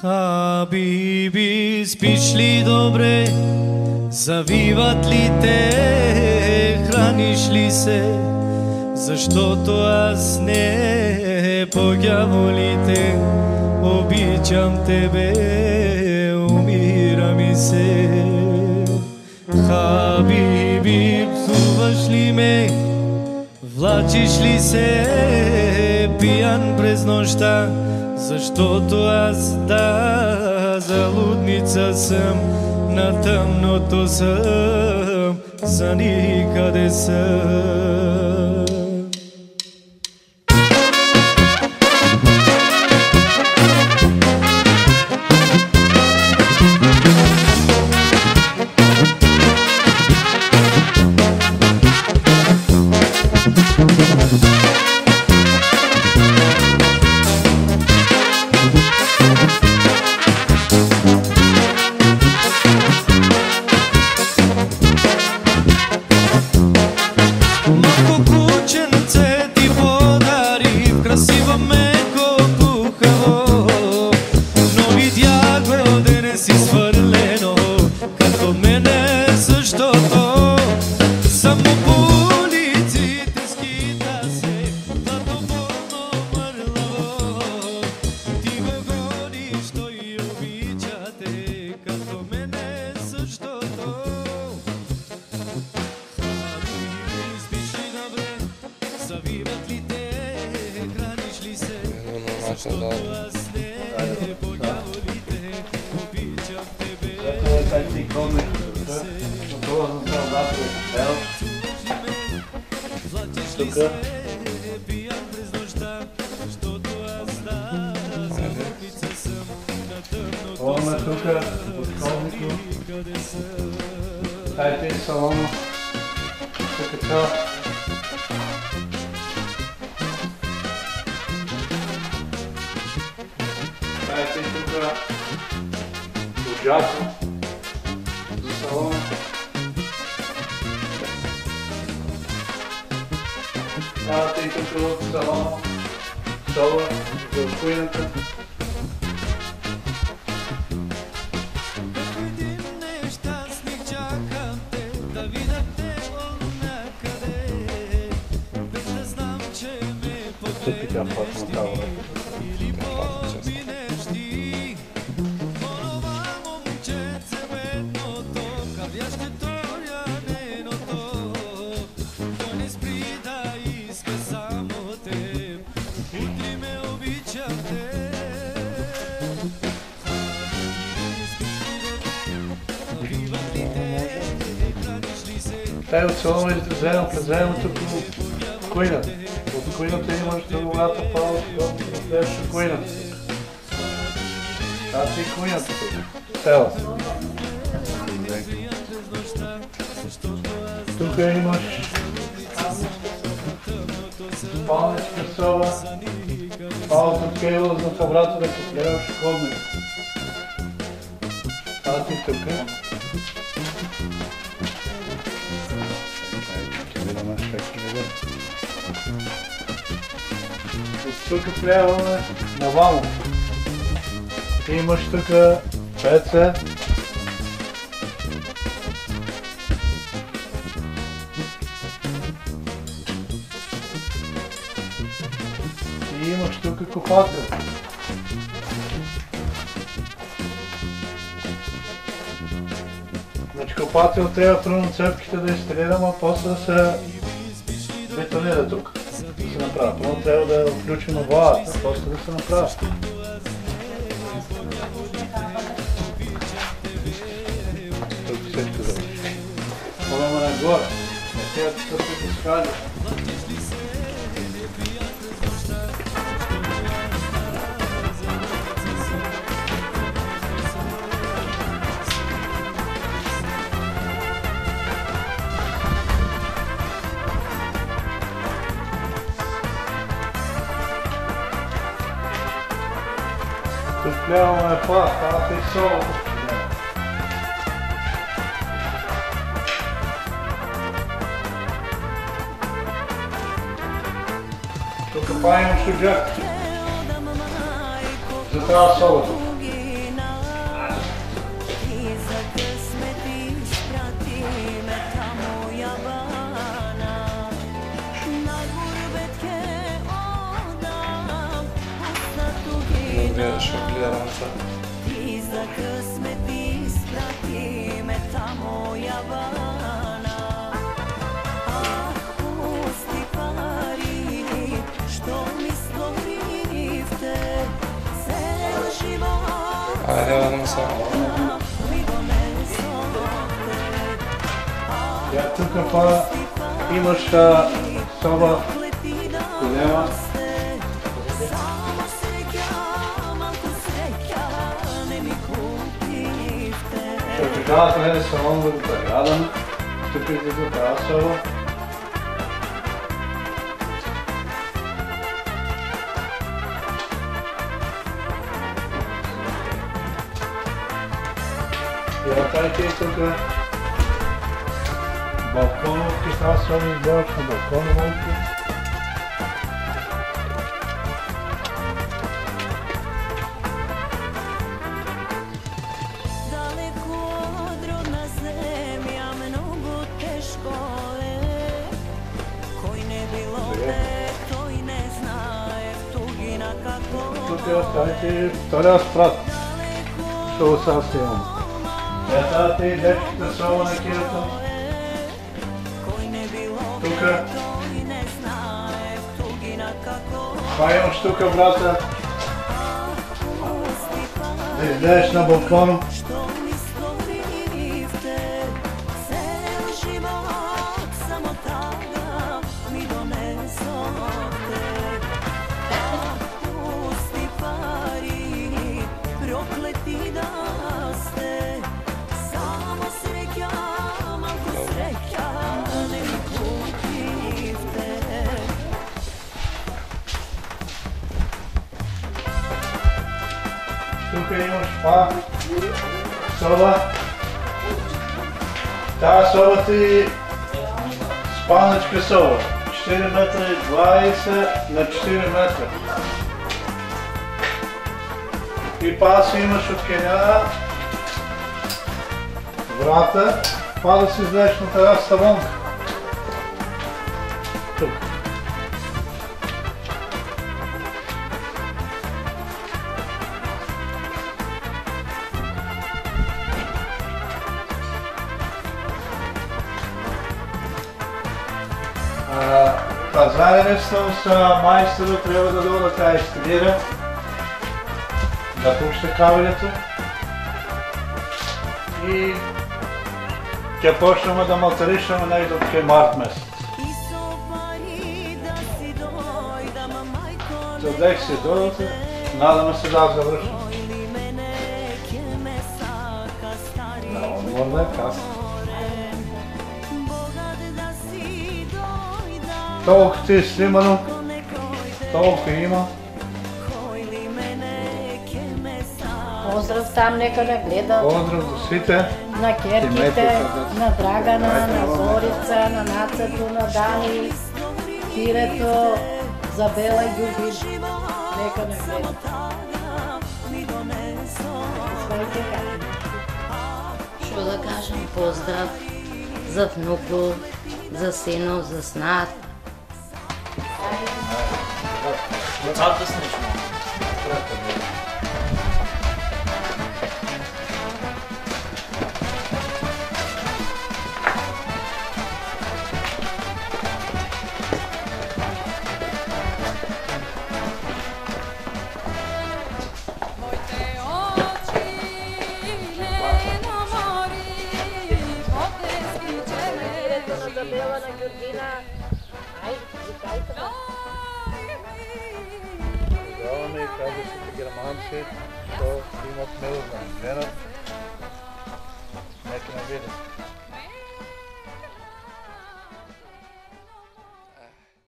Хабиби, спиш ли добре? Завиват ли те? Храниш ли се? Защото аз не по дяволите обичам тебе, умира ми се. Хабиби, псуваш ли ме? Влачиш ли се пиян през нощта? Защото аз залудница съм, на тъмното съм, за никъде съм. Олме тука, подковнико. Дайте салона. Тука това. Дайте тука лоджата за салона. Давате и тук в салона стола за куйната. Така платно право. Тай от салона и презаедно тук куйната. От куйната имаш дългата пала от следваща куйната. Тази е куйната тук. Тела. Тук имаш спалничка соба, палата кейбъл за фабратора, като гледаш ходник. Тази тук. Тук вляваме навално. Имаш тук пеце. И имаш тук купател. Значи купател трябва първо цепките да изстрелирам, а после да се бетонира тук. Да се направя. Първо трябва да включим валата, а после да се направя. Тук всичко завърши. Ходаме нагоре. Тя тук се скали. Тук гледаме пак, това е соло. Тук па имам шуджак. За това солото. Гледаш от гледанца. Айде, да само. Я тук па имаш соба голема. Тогава трябва салон да го преградам. Тук излиза тази соба. Въртайте и тук балконовки, тази соба изделаш на балконовки. Тук оставите втория спрат, що сега си имам. Ето и дечката соба на кирата. Тук. Това имаш тук, брата. Да излезеш на балкон. Тук имаш па соба. Тая соба ти спалничка соба. 4 метра и 20 на 4 метра. И па си имаш от кеня врата, па да си излезеш на тази салонка. Тук. Пазарен съм с майстора, трябва да дойда да тя инсталира, да пуща кабелето и ќе почнем да малтеришаме най-добре март месец. За дек се дойдете, надаме се да завършим. Много да е касно. Толкова ти е снимано, толкова има. Поздрав там, нека не гледа. Поздрав до сите. На Керките, на Драгана, на Зорица, на Нацето, на Дани, Кирето, Забела и Гюбин. Нека не гледа. Що да кажем, поздрав за внуко, за сино, за снат. Децата снежно. Изабела, на Георгина. Ай, викайте ме. Поздравяме и казващите германци, що имат милост да ни гледат. Нека ме видят.